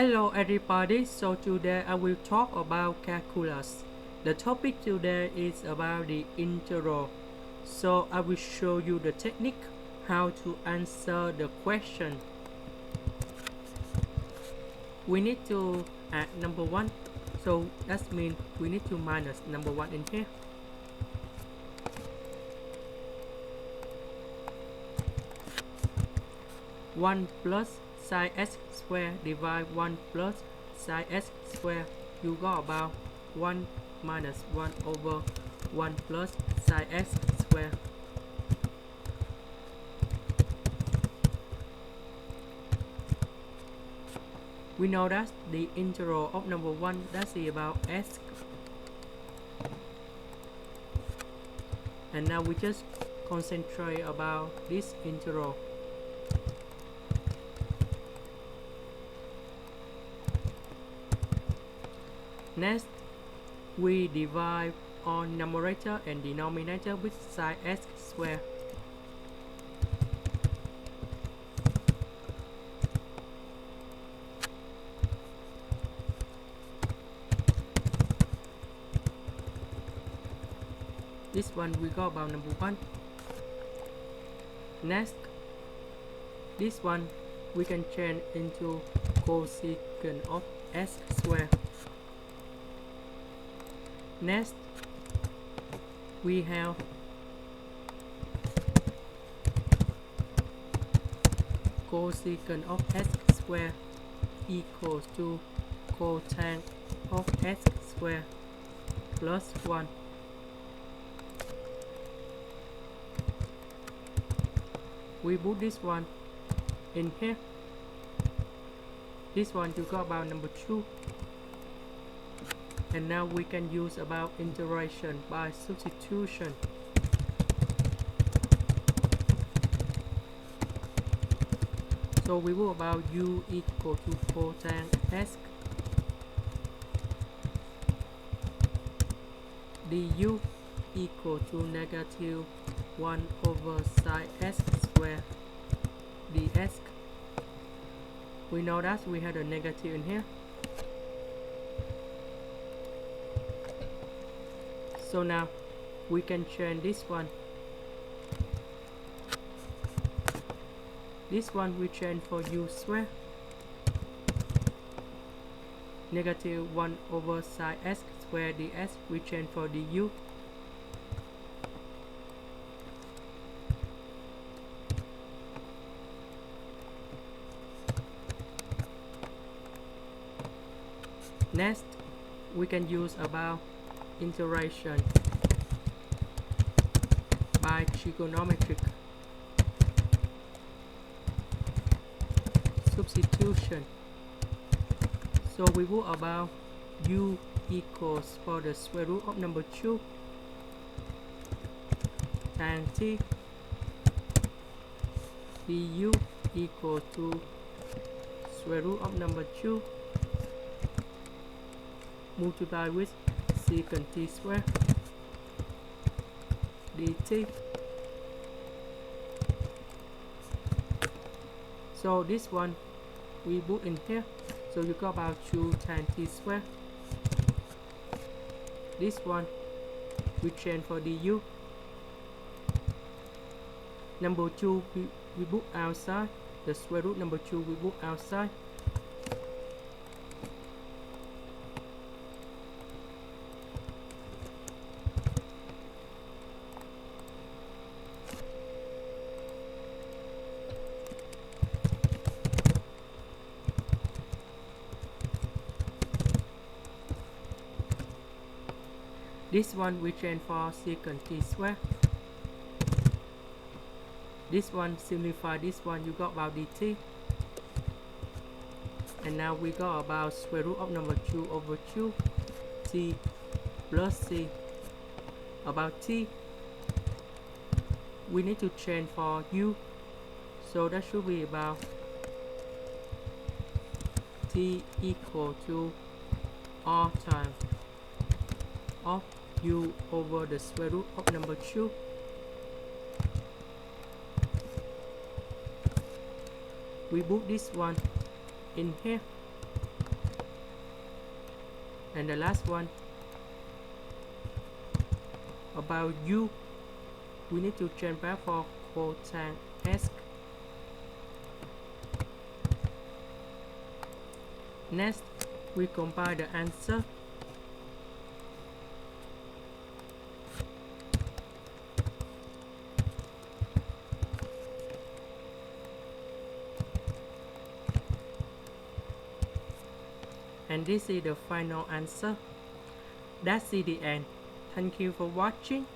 Hello everybody, so today I will talk about calculus. The topic today is about the integral. So I will show you the technique how to answer the question. We need to add number 1, so that means we need to minus number 1 in here. One plus sin x square divide 1 plus sin x square, you got about 1 minus 1 over 1 plus sin x square. We know that the integral of number 1 that's about x. And now we just concentrate about this integral. Next, we divide on numerator and denominator with sin x square. This one we got about number 1. Next, this one we can change into cosecant of x square. Next, we have cosecant of x square equals to cotangent of x square plus 1. We put this one in here. This one you got about number 2. And now we can use about integration by substitution. So we will about u equal to cotangent x du equal to negative 1 over sin x square dx. We know that we had a negative in here. So now we can change this one. This one we change for u square. Negative 1 over sin x square dx we change for du. Next, we can use about integration by trigonometric substitution. So we will about u equals for the square root of number 2 tan t du equal to square root of number 2 multiply with secant t square dt. So this one we put in here, so you got about 2 tan t square. This one we change for du. Number 2 we put outside, the square root number 2 we put outside. This one we change for secant t square. This one simplify this one, you got about dt. And now we got about square root of number 2 over 2 t plus c. About t we need to change for u, so that should be about t equal to r times of u over the square root of number 2. We put this one in here. And the last one about u, we need to change back for cosine s. Next, we compile the answer. And this is the final answer. That's the end. Thank you for watching.